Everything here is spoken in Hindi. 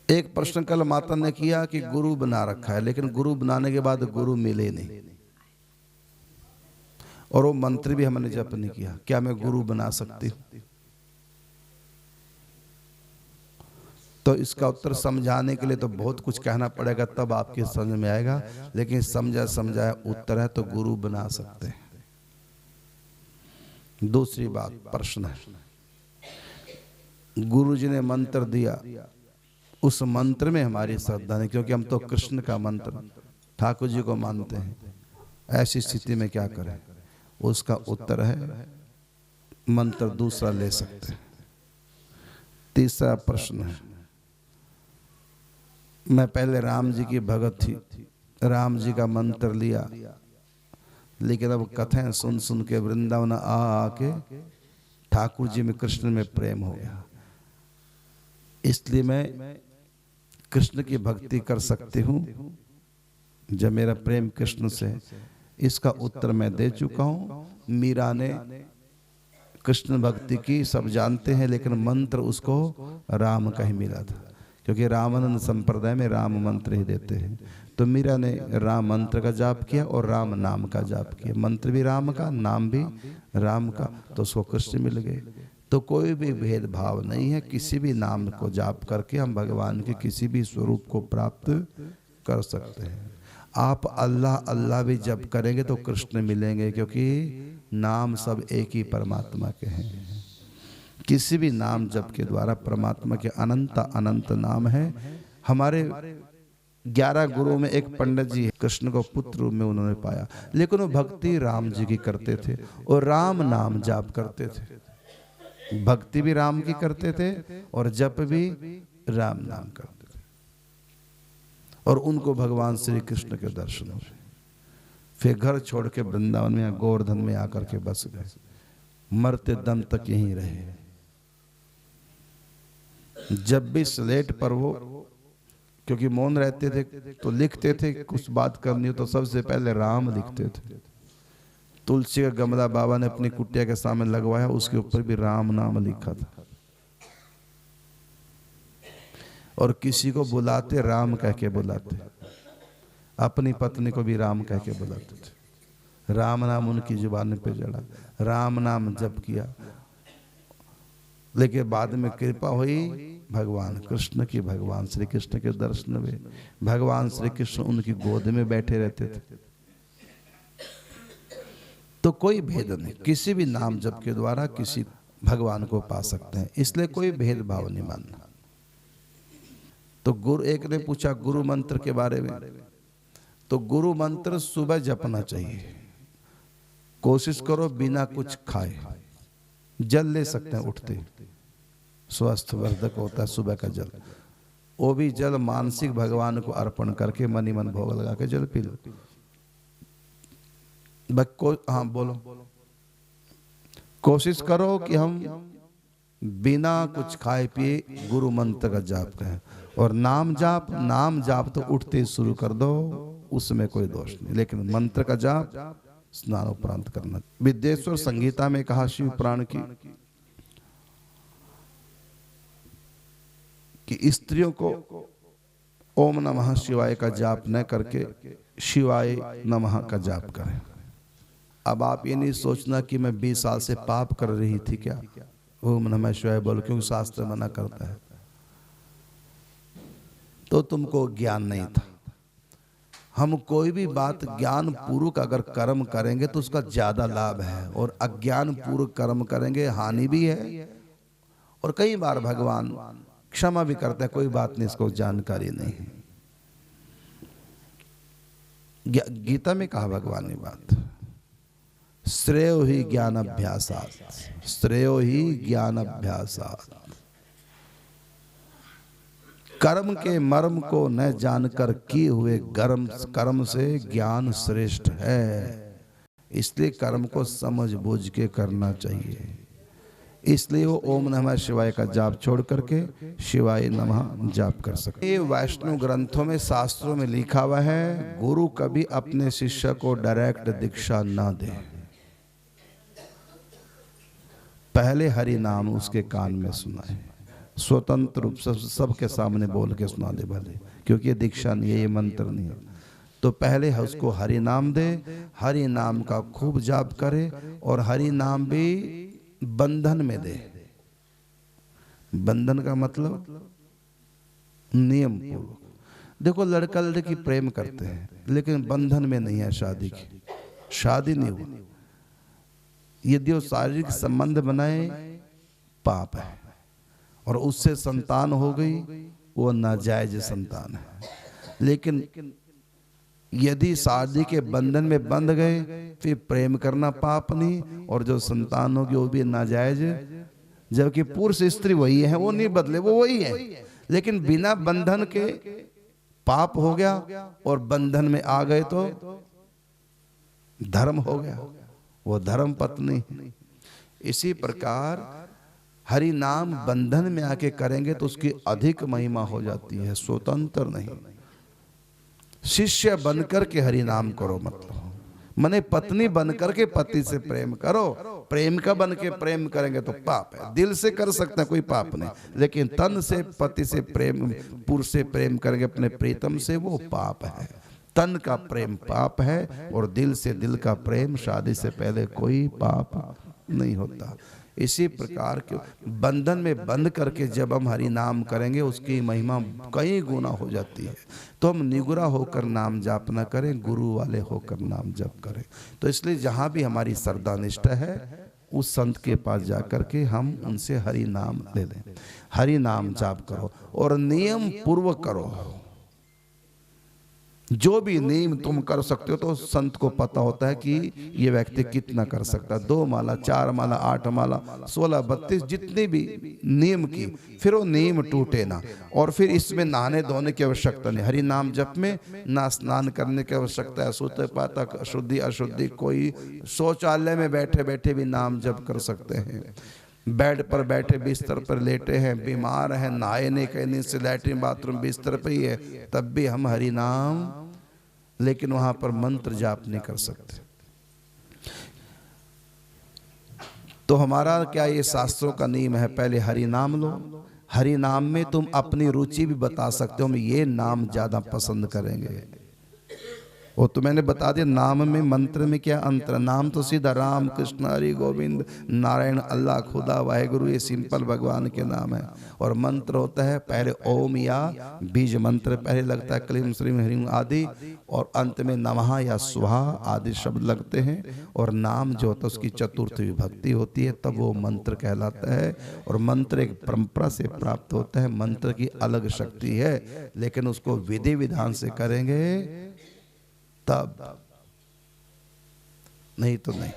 एक प्रश्न कल माता ने किया कि गुरु बना रखा है, लेकिन गुरु बनाने के बाद गुरु मिले नहीं, और वो मंत्र भी हमने जप नहीं किया, क्या मैं गुरु बना सकती हूँ? तो इसका उत्तर समझाने के लिए तो बहुत कुछ कहना पड़ेगा, तब आपके समझ में आएगा, लेकिन समझा समझाया उत्तर है तो गुरु बना सकते हैं। दूसरी बात, प्रश्न है, गुरु जी ने मंत्र दिया, उस मंत्र में हमारी श्रद्धा नहीं, क्योंकि हम तो कृष्ण का मंत्र ठाकुर जी को मानते हैं। ऐसी स्थिति में क्या करें? उसका उत्तर है मंत्र दूसरा ले सकते हैं। तीसरा प्रश्न है, मैं पहले राम जी की भगत थी, राम जी का मंत्र लिया, लेकिन अब कथें सुन सुन के वृंदावन आके ठाकुर जी में कृष्ण में प्रेम हो गया, इसलिए मैं कृष्ण की भक्ति कर सकती हूँ जब मेरा प्रेम कृष्ण से। इसका उत्तर मैं दे चुका हूँ। मीरा ने कृष्ण भक्ति की, सब जानते हैं, लेकिन मंत्र उसको राम का ही मिला था, क्योंकि रामानंद संप्रदाय में राम मंत्र ही देते हैं। तो मीरा ने राम मंत्र का जाप किया और राम नाम का जाप किया, मंत्र भी राम का, नाम भी राम का, तो उसको कृष्ण मिल गए। तो कोई भी भेदभाव नहीं है, किसी भी नाम को जाप करके हम भगवान के किसी भी स्वरूप को प्राप्त कर सकते हैं। आप अल्लाह अल्लाह भी जप करेंगे तो कृष्ण मिलेंगे, क्योंकि नाम सब एक ही परमात्मा के हैं। किसी भी नाम जप के द्वारा परमात्मा के अनंत अनंत नाम है। हमारे 11 गुरुओं में एक पंडित जी है, कृष्ण को पुत्र रूप में उन्होंने पाया, लेकिन वो भक्ति राम जी की करते थे और राम नाम जाप करते थे। भक्ति भी राम की करते थे और जप भी राम नाम करते थे, और उनको भगवान श्री कृष्ण के दर्शन हुए। फिर घर छोड़ के वृंदावन में, गोवर्धन में आकर के बस गए, मरते दम तक यहीं रहे। जब भी स्लेट पर वो, क्योंकि मौन रहते थे तो लिखते थे, कुछ बात करनी हो तो सबसे पहले राम लिखते थे। तुलसी का गमला बाबा ने अपनी कुटिया के सामने लगवाया, उसके ऊपर भी राम नाम लिखा था। और किसी को बुलाते राम कह के बुलाते, अपनी पत्नी को भी राम कह के बुलाते थे। राम नाम उनकी जुबान पे जड़ा, राम नाम जप किया। लेकिन बाद में कृपा हुई भगवान कृष्ण की, भगवान श्री कृष्ण के दर्शन हुए। भगवान श्री कृष्ण उनकी गोद में बैठे रहते थे। तो कोई भेद नहीं, किसी भी नाम जप के द्वारा किसी भगवान को पा सकते हैं, इसलिए कोई भेदभाव नहीं मानना। तो गुरु, एक ने पूछा गुरु मंत्र के बारे में, तो गुरु मंत्र सुबह जपना चाहिए। कोशिश करो बिना कुछ खाए, जल ले सकते हैं उठते, स्वस्थ वर्धक होता है सुबह का जल। वो भी जल मानसिक भगवान को अर्पण करके मन ही मन भोग लगा के जल पी लो। हाँ बोलो, कोशिश करो कि हम बिना कुछ खाए पिए गुरु मंत्र का जाप करें। और नाम जाप तो उठते ही शुरू कर दो, उसमें कोई दोष नहीं, लेकिन मंत्र का जाप स्नान उपरांत करना। विद्येश्वर संगीता में कहा शिव पुराण की कि स्त्रियों को ओम नमः शिवाय का जाप न करके शिवाय नमः का जाप करें। अब आप ये नहीं सोचना कि मैं 20 साल से पाप कर रही थी क्या, ओम नमः शिवाय बोलो, क्योंकि शास्त्र मना करता है। तो तुमको ज्ञान नहीं था। हम कोई भी बात ज्ञान पूर्वक अगर कर्म करेंगे तो उसका ज्यादा लाभ है, और अज्ञान पूर्वक कर्म करेंगे हानि भी है, और कई बार भगवान क्षमा भी करते हैं, कोई बात नहीं, इसको जानकारी नहीं है। गीता में कहा भगवान ने बात, श्रेयो ही ज्ञान अभ्यासात्, श्रेयो ही ज्ञान अभ्यासात्। कर्म के मर्म को न जानकर किए हुए कर्म से ज्ञान श्रेष्ठ है। इसलिए कर्म को समझ बूझ के करना चाहिए। इसलिए वो ओम नमः शिवाय का जाप छोड़ करके शिवाय नमः जाप कर सकते। ये वैष्णव ग्रंथों में, शास्त्रों में लिखा हुआ है, गुरु कभी अपने शिष्य को डायरेक्ट दीक्षा ना दे, पहले हरि नाम उसके कान में सुनाए, स्वतंत्र रूप से सबके सामने बोल के सुना दे भले, क्योंकि ये दीक्षा नहीं है, ये मंत्र नहीं है। तो पहले है उसको हरि नाम दे, हरि नाम का खूब जाप करे, और हरि नाम भी बंधन में दे। बंधन का मतलब नियम पूर्वक। देखो लड़का लड़की प्रेम करते हैं लेकिन बंधन में नहीं है शादी की, शादी नहीं हुई। यदि वो शारीरिक संबंध बनाए पाप है, और उससे संतान हो गई वो नाजायज संतान है। लेकिन यदि शादी के बंधन में बंध गए फिर प्रेम करना पाप नहीं, और जो संतान होगी वो भी नाजायज, जबकि पुरुष स्त्री वही है, वो नहीं बदले, वो वही है। लेकिन बिना बंधन के पाप हो गया, और बंधन में आ गए तो धर्म हो गया, वो धर्म पत्नी। इसी प्रकार हरि नाम बंधन में आके करेंगे तो उसकी अधिक महिमा हो जाती है, स्वतंत्र नहीं। शिष्य बनकर के हरि नाम करो, मतलब मने पत्नी बनकर के पति से प्रेम करो। प्रेम का बन के प्रेम करेंगे तो पाप है। दिल से कर सकते हैं, कोई पाप नहीं, लेकिन तन से पति से प्रेम, पुरुष से प्रेम करेंगे अपने प्रीतम से, वो पाप है। तन का प्रेम पाप है, और दिल से दिल का प्रेम शादी से पहले कोई पाप नहीं होता। इसी प्रकार के बंधन में बंध करके जब हम हरि नाम करेंगे उसकी महिमा कई गुना हो जाती है। तो हम निगुरा होकर नाम जाप न करें, गुरु वाले होकर नाम जप करें। तो इसलिए जहाँ भी हमारी श्रद्धा निष्ठा है उस संत के पास जाकर के हम उनसे हरि नाम ले लें। हरि नाम जाप करो और नियम पूर्वक करो। जो भी नियम तुम कर सकते हो तो संत को पता होता है कि ये व्यक्ति कितना कर सकता है। 2 माला, 4 माला, 8 माला, 16, 32 जितने भी नियम की, फिर वो नियम टूटे ना। और फिर इसमें नहाने धोने की आवश्यकता नहीं। हरि नाम जप में ना स्नान करने की आवश्यकता है, सूत्र पातक, अशुद्धि अशुद्धि, कोई शौचालय में बैठे बैठे भी नाम जप कर सकते हैं। बेड पर बैठे, बिस्तर पर लेटे हैं, बीमार हैं, नहाए नहीं, कहीं से लैट्रिन बाथरूम बिस्तर पे ही है, तब भी हम हरि नाम, लेकिन वहां पर मंत्र जाप नहीं कर सकते। तो हमारा क्या ये शास्त्रों का नियम है, पहले हरि नाम लो। हरि नाम में तुम अपनी रुचि भी बता सकते हो, हम ये नाम ज्यादा पसंद करेंगे। वो तो मैंने बता दिया, नाम में मंत्र में क्या अंतर। नाम तो सीधा राम कृष्ण हरि गोविंद नारायण अल्लाह खुदा वाहेगुरु, ये सिंपल भगवान के नाम है। और मंत्र होता है पहले ओम या बीज मंत्र पहले लगता है, क्लीम श्रीम ह्रीम आदि, और अंत में नमः या स्वाहा आदि शब्द लगते हैं। और नाम जो होता है उसकी चतुर्थ विभक्ति होती है, तब वो मंत्र कहलाता है। और मंत्र एक परंपरा से प्राप्त होता है, मंत्र की अलग शक्ति है, लेकिन उसको विधि विधान से करेंगे तब, नहीं तो नहीं।